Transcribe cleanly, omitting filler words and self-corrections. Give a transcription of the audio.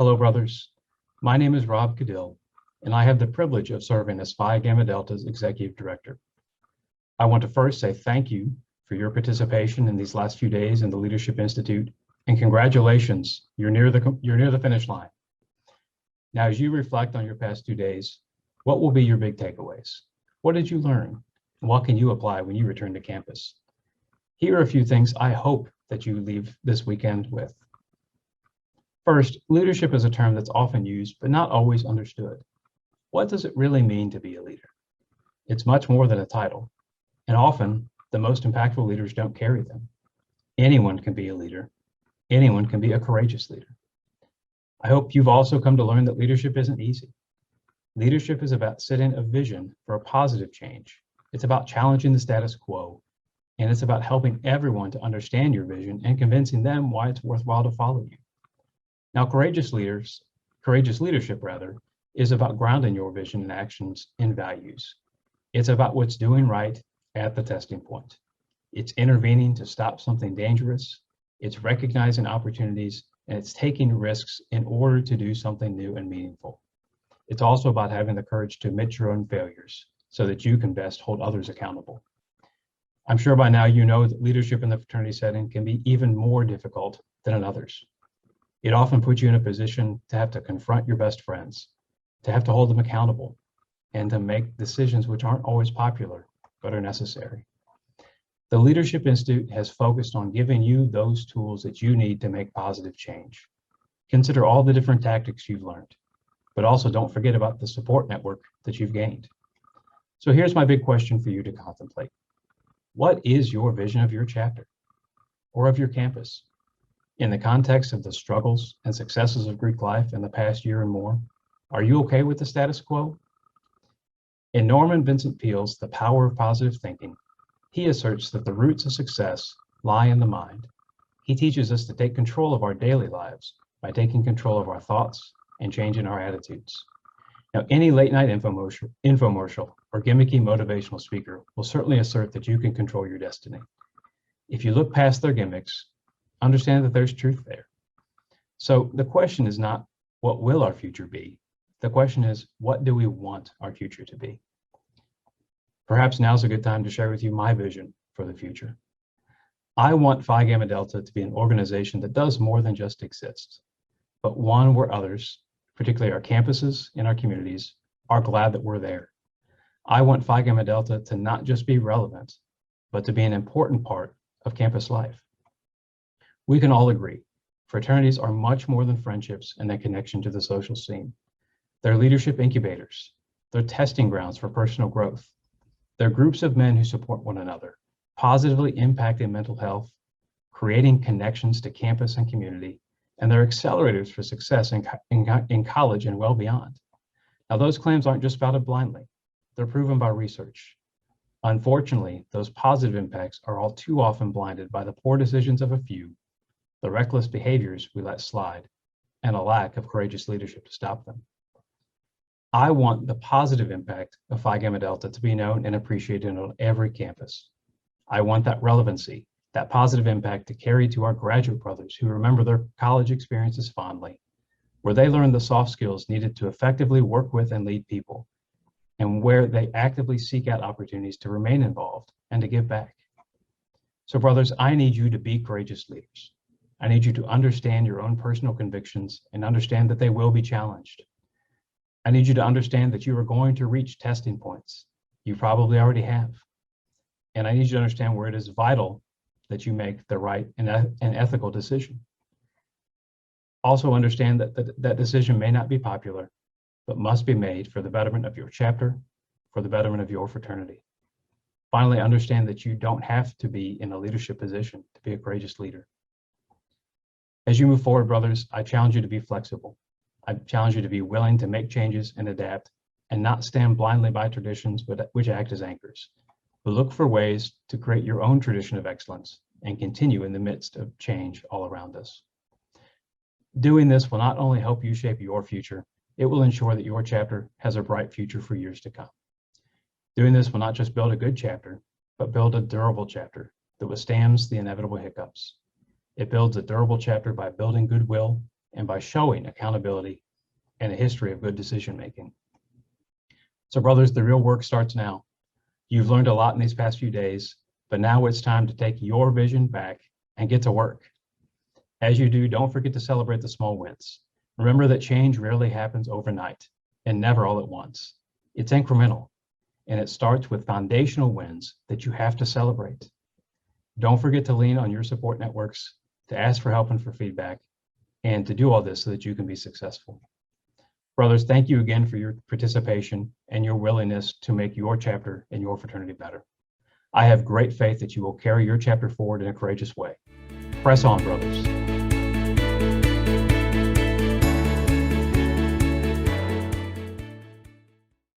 Hello, brothers. My name is Rob Caudill, and I have the privilege of serving as Phi Gamma Delta's Executive Director. I want to first say thank you for your participation in these last few days in the Leadership Institute, and congratulations, you're near the finish line. Now, as you reflect on your past 2 days, what will be your big takeaways? What did you learn? And what can you apply when you return to campus? Here are a few things I hope that you leave this weekend with. First, leadership is a term that's often used, but not always understood. What does it really mean to be a leader? It's much more than a title, and often the most impactful leaders don't carry them. Anyone can be a leader. Anyone can be a courageous leader. I hope you've also come to learn that leadership isn't easy. Leadership is about setting a vision for a positive change. It's about challenging the status quo, and it's about helping everyone to understand your vision and convincing them why it's worthwhile to follow you. Now, courageous leadership is about grounding your vision and actions in values. It's about what's doing right at the testing point. It's intervening to stop something dangerous. It's recognizing opportunities, and it's taking risks in order to do something new and meaningful. It's also about having the courage to admit your own failures so that you can best hold others accountable. I'm sure by now you know that leadership in the fraternity setting can be even more difficult than in others. It often puts you in a position to have to confront your best friends, to have to hold them accountable, and to make decisions which aren't always popular, but are necessary. The Leadership Institute has focused on giving you those tools that you need to make positive change. Consider all the different tactics you've learned, but also don't forget about the support network that you've gained. So here's my big question for you to contemplate. What is your vision of your chapter or of your campus? In the context of the struggles and successes of Greek life in the past year and more, are you okay with the status quo? In Norman Vincent Peale's The Power of Positive Thinking, he asserts that the roots of success lie in the mind. He teaches us to take control of our daily lives by taking control of our thoughts and changing our attitudes. Now, any late night infomercial or gimmicky motivational speaker will certainly assert that you can control your destiny. If you look past their gimmicks, understand that there's truth there. So the question is not, what will our future be? The question is, what do we want our future to be? Perhaps now's a good time to share with you my vision for the future. I want Phi Gamma Delta to be an organization that does more than just exist, but one where others, particularly our campuses and our communities, are glad that we're there. I want Phi Gamma Delta to not just be relevant, but to be an important part of campus life. We can all agree, fraternities are much more than friendships and their connection to the social scene. They're leadership incubators. They're testing grounds for personal growth. They're groups of men who support one another, positively impacting mental health, creating connections to campus and community, and they're accelerators for success in college and well beyond. Now, those claims aren't just spouted blindly. They're proven by research. Unfortunately, those positive impacts are all too often blinded by the poor decisions of a few, the reckless behaviors we let slide, and a lack of courageous leadership to stop them. I want the positive impact of Phi Gamma Delta to be known and appreciated on every campus. I want that relevancy, that positive impact to carry to our graduate brothers who remember their college experiences fondly, where they learn the soft skills needed to effectively work with and lead people, and where they actively seek out opportunities to remain involved and to give back. So brothers, I need you to be courageous leaders. I need you to understand your own personal convictions and understand that they will be challenged. I need you to understand that you are going to reach testing points. You probably already have. And I need you to understand where it is vital that you make the right and ethical decision. Also understand that that decision may not be popular, but must be made for the betterment of your chapter, for the betterment of your fraternity. Finally, understand that you don't have to be in a leadership position to be a courageous leader. As you move forward, brothers, I challenge you to be flexible. I challenge you to be willing to make changes and adapt and not stand blindly by traditions which act as anchors, but look for ways to create your own tradition of excellence and continue in the midst of change all around us. Doing this will not only help you shape your future, it will ensure that your chapter has a bright future for years to come. Doing this will not just build a good chapter, but build a durable chapter that withstands the inevitable hiccups. It builds a durable chapter by building goodwill and by showing accountability and a history of good decision-making. So brothers, the real work starts now. You've learned a lot in these past few days, but now it's time to take your vision back and get to work. As you do, don't forget to celebrate the small wins. Remember that change rarely happens overnight and never all at once. It's incremental, and it starts with foundational wins that you have to celebrate. Don't forget to lean on your support networks, to ask for help and for feedback, and to do all this so that you can be successful. Brothers, thank you again for your participation and your willingness to make your chapter and your fraternity better. I have great faith that you will carry your chapter forward in a courageous way. Press on, brothers.